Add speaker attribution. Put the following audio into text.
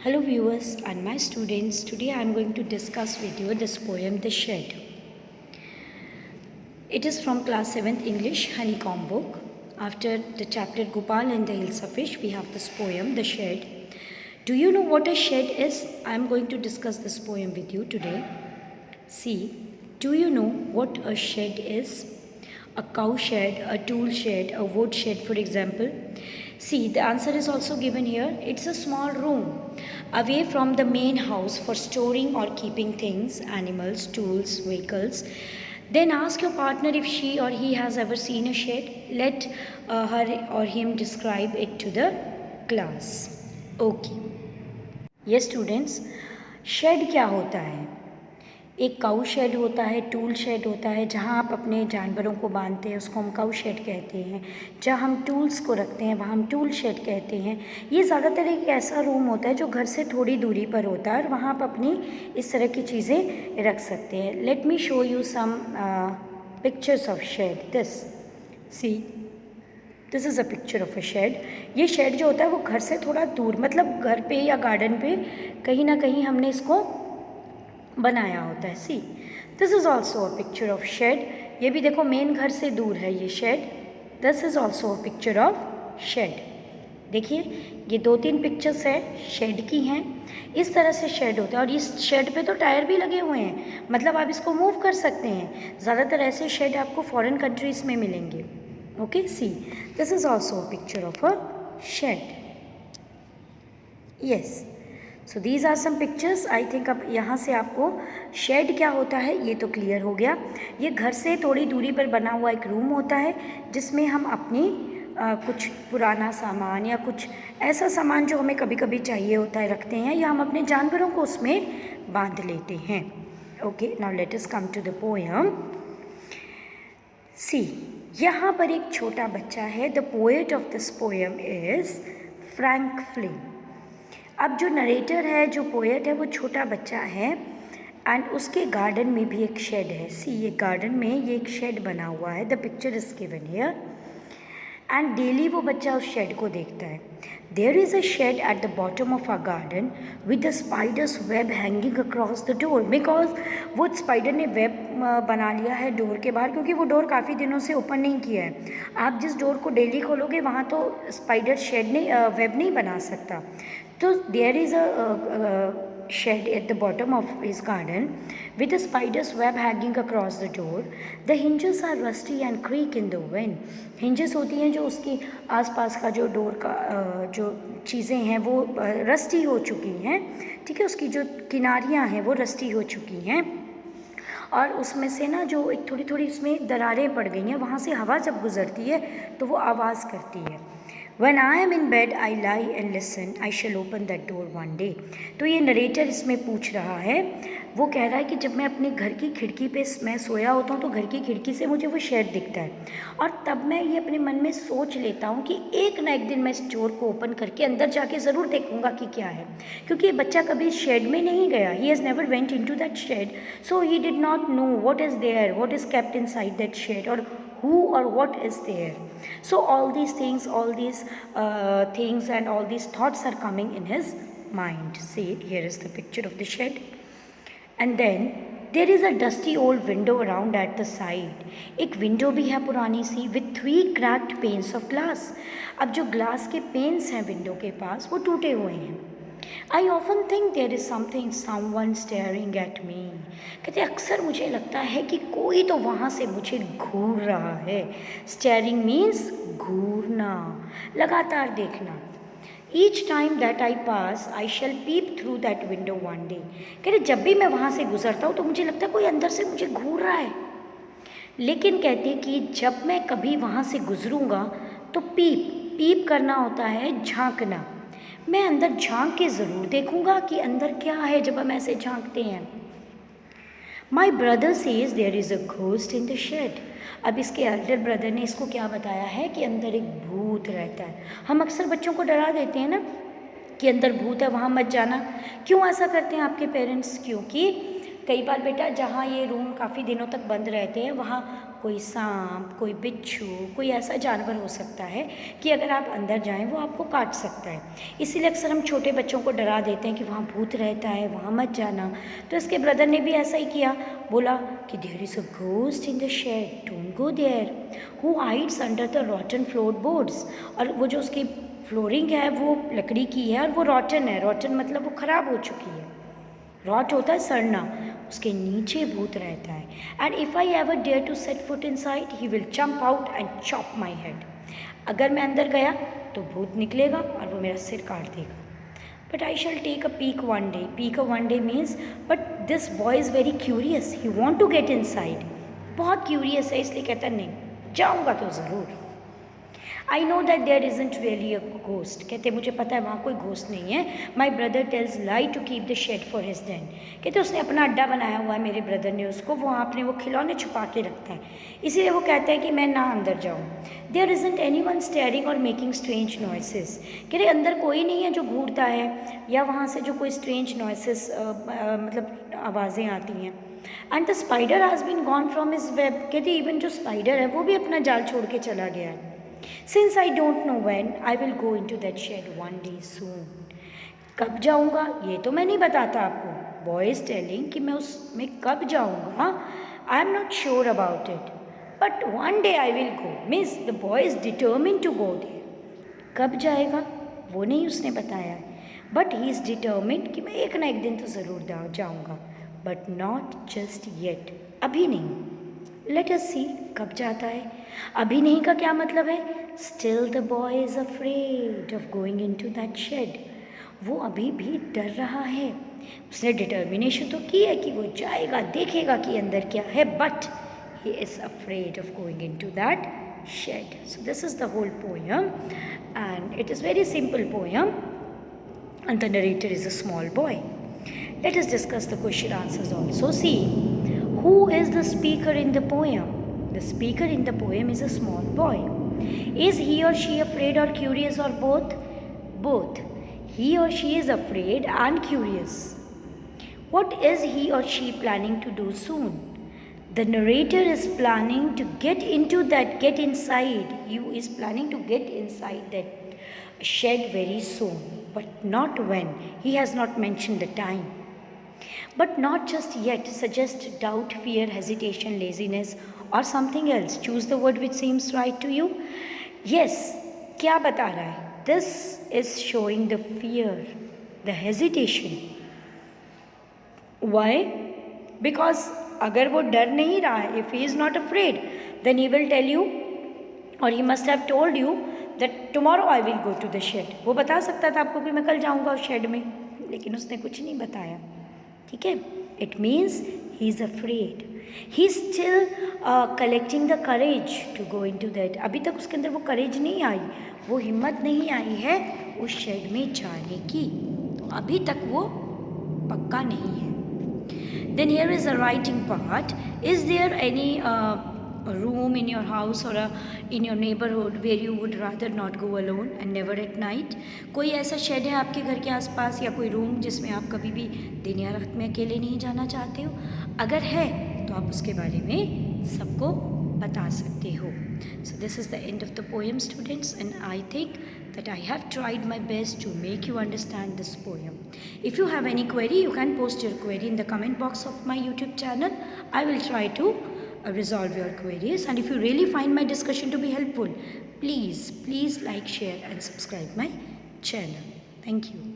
Speaker 1: Hello viewers and my students, today I am going to discuss with you this poem The Shed. It is from class 7th English Honeycomb book. After the chapter Gopal and the Hills of Fish, we have this poem The Shed. Do you know what a shed is? I am going to discuss this poem with you today. See, do you know what a shed is? A cow shed, a tool shed, a wood shed for example. See, the answer is also given here. It's a small room away from the main house for storing or keeping things, animals, tools, vehicles. Then ask your partner if she or he has ever seen a shed. Let her or him describe it to the class. Okay. Yes students, shed क्या होता है? एक काऊ shade होता है, tool shade होता है, जहाँ आप अपने जानवरों को बांधते हैं उसको हम काऊ शेड कहते हैं। जहाँ हम टूल्स को रखते हैं वहाँ हम टूल शेड कहते हैं। ये ज़्यादातर एक ऐसा रूम होता है जो घर से थोड़ी दूरी पर होता है और वहाँ आप अपनी इस तरह की चीज़ें रख सकते हैं। Let me show you some pictures of shed. This is a picture of a shed. ये शेड जो होता है वो घर से थोड़ा दूर, मतलब घर पे या गार्डन पे कहीं ना कहीं हमने इसको बनाया होता है। See, this is also a picture of shed. ये भी देखो मेन घर से दूर है ये shed. This is also a picture of shed. देखिए ये 2-3 पिक्चर्स है शेड की हैं। इस तरह से शेड होता है और इस शेड पे तो टायर भी लगे हुए हैं, मतलब आप इसको मूव कर सकते हैं। ज़्यादातर ऐसे शेड आपको फॉरेन कंट्रीज़ में मिलेंगे। Okay, see, this is also a picture of a shed. Yes, so these are some pictures. I think अब यहाँ से आपको शेड क्या होता है ये तो क्लियर हो गया। ये घर से थोड़ी दूरी पर बना हुआ एक रूम होता है जिसमें हम अपनी कुछ पुराना सामान या कुछ ऐसा सामान जो हमें कभी कभी चाहिए होता है रखते हैं, या हम अपने जानवरों को उसमें बांध लेते हैं। Okay, now let us come to the poem. See, यहाँ पर एक छोटा बच्चा है। The poet of this poem is Frank Flynn. अब जो नरेटर है, जो पोएट है, वो छोटा बच्चा है एंड उसके गार्डन में भी एक शेड है। सी, ये गार्डन में ये एक शेड बना हुआ है। The picture is given here and daily वो बच्चा उस शेड को देखता है। There is a shed at the bottom of our garden with the spider's web hanging across the door. Because वो स्पाइडर ने वेब बना लिया है डोर के बाहर, क्योंकि वो डोर काफ़ी दिनों से ओपन नहीं किया है। आप जिस डोर को डेली खोलोगे वहाँ तो स्पाइडर शेड नहीं वेब नहीं बना सकता। So there is a shed at the bottom of his garden with a spider's web hanging across the door. The hinges are rusty and creak in the wind. Hinges होती हैं जो उसकी आसपास का जो डोर का जो चीज़ें हैं वो रस्टी हो चुकी हैं। ठीक है, उसकी जो किनारियाँ हैं वो रस्टी हो चुकी हैं और उसमें से ना जो एक थोड़ी थोड़ी उसमें दरारें पड़ गई हैं, वहाँ से हवा जब गुजरती है तो वो आवाज़ करती है। When I am in bed, I lie and listen. I shall open that door one day. तो ये नरेटर इसमें पूछ रहा है, वो कह रहा है कि जब मैं अपने घर की खिड़की पे मैं सोया होता हूँ तो घर की खिड़की से मुझे वो शेड दिखता है और तब मैं ये अपने मन में सोच लेता हूँ कि एक ना एक दिन मैं इस डोर को ओपन करके अंदर जाके ज़रूर देखूँगा कि क्या है, क्योंकि ये बच्चा कभी शेड में नहीं गया। He has never went into that shed, so he did not know what is there, what is kept inside that shed और who or what is there. So all these things and all these thoughts are coming in his mind. See, here is the picture of the shed and then there is a dusty old window around at the side. एक window भी है पुरानी सी with 3 cracked panes of glass. अब जो glass के pens हैं window के पास वो टूटे हुए हैं। I often think there is someone staring at me. कहते अक्सर मुझे लगता है कि कोई तो वहाँ से मुझे घूर रहा है। Staring means घूरना, लगातार देखना। Each time that I pass, I shall peep through that window one day. कहते जब भी मैं वहाँ से गुजरता हूँ तो मुझे लगता है कोई अंदर से मुझे घूर रहा है, लेकिन कहते कि जब मैं कभी वहाँ से गुजरूँगा तो पीप करना होता है झांकना। मैं अंदर झांक के ज़रूर देखूँगा कि अंदर क्या है जब हम ऐसे झांकते हैं। My brother says there is a ghost in the shed. अब इसके एल्डर ब्रदर ने इसको क्या बताया है कि अंदर एक भूत रहता है। हम अक्सर बच्चों को डरा देते हैं ना कि अंदर भूत है वहाँ मत जाना। क्यों ऐसा करते हैं आपके पेरेंट्स? क्योंकि कई बार बेटा जहाँ ये रूम काफ़ी दिनों तक बंद रहते हैं वहाँ कोई सांप, कोई बिच्छू, कोई ऐसा जानवर हो सकता है कि अगर आप अंदर जाएं वो आपको काट सकता है। इसीलिए अक्सर हम छोटे बच्चों को डरा देते हैं कि वहाँ भूत रहता है, वहाँ मत जाना। तो इसके ब्रदर ने भी ऐसा ही किया, बोला कि there is a ghost in the shed, don't go there, who hides under the rotten floorboards. और वो जो उसकी फ्लोरिंग है वो लकड़ी की है और वो रॉटन है। रॉटन मतलब वो ख़राब हो चुकी है। रॉट होता है सड़ना, उसके नीचे भूत रहता है। And if I ever dare to set foot inside he will jump out and chop my head. अगर मैं अंदर गया तो भूत निकलेगा और वो मेरा सिर काट देगा। But I shall take a peek one day. Peek a one day means, but this boy is very curious, he want to get inside. बहुत क्यूरियस है, इसलिए कहता नहीं जाऊँगा तो ज़रूर। I know that there isn't really a ghost. कहते मुझे पता है वहाँ कोई घोस्ट नहीं है। My brother tells lie to keep the shed for his den। कहते उसने अपना अड्डा बनाया हुआ है, मेरे ब्रदर ने उसको वहाँ अपने वो खिलौने छुपा के रखता है, इसीलिए वो कहता है कि मैं ना अंदर जाऊँ। There isn't anyone staring or making strange noises. कहते अंदर कोई नहीं है जो घूरता है या वहाँ से जो कोई स्ट्रेंज नॉइसेस मतलब आवाज़ें आती हैं। And the spider has been gone from his web. कहते इवन जो स्पाइडर है वो भी अपना जाल छोड़ के चला गया है। Since I don't know when, I will go into that shed one day soon. कब जाऊँगा ये तो मैं नहीं बताता आपको। Boy is telling कि मैं उसमें कब जाऊँगा, I am not sure about it. But one day I will go. Means the boy is determined to go there. कब जाएगा वो नहीं उसने बताया, but he is determined कि मैं एक ना एक दिन तो ज़रूर जाऊँगा, but not just yet. अभी नहीं। लेट अस सी कब जाता है। अभी नहीं का क्या मतलब है? Still the boy is afraid of going into that shed. वो अभी भी डर रहा है। उसने डिटर्मिनेशन तो की है कि वो जाएगा, देखेगा कि अंदर क्या है, but he is afraid of going into that shed. So this is the whole poem and it is very simple poem and the narrator is a small boy. Let us discuss the question answers also. See, who is the speaker in the poem? The speaker in the poem is a small boy. Is he or she afraid or curious or both? Both. He or she is afraid and curious. What is he or she planning to do soon? The narrator is planning to get inside. He is planning to get inside that shed very soon, but not when. He has not mentioned the time. But not just yet. Suggest doubt, fear, hesitation, laziness or something else. Choose the word which seems right to you. Yes, क्या बता रहा है? This is showing the fear, the hesitation. Why? Because अगर वो डर नहीं रहा है, if he is not afraid, then he will tell you or he must have told you that tomorrow I will go to the shed. वो बता सकता था आपको कि मैं कल जाऊँगा उस शेड में, लेकिन उसने कुछ नहीं बताया। ठीक है, it means he is afraid, he is still collecting the courage to go into that. अभी तक उसके अंदर वो करेज नहीं आई, वो हिम्मत नहीं आई है उस शेड में जाने की, तो अभी तक वो पक्का नहीं है। Then here is a writing part. Is there any room in your house or in your neighborhood where you would rather not go alone and never at night? कोई ऐसा शेड है आपके घर के आसपास या कोई रूम जिसमें आप कभी भी दिन या रात में अकेले नहीं जाना चाहते हो? अगर है तो आप उसके बारे में सबको बता सकते हो। So this is the end of the poem, students, and I think that I have tried my best to make you understand this poem. If you have any query, you can post your query in the comment box of my YouTube channel. I will try to resolve your queries, and if you really find my discussion to be helpful, please like, share and subscribe my channel. Thank you.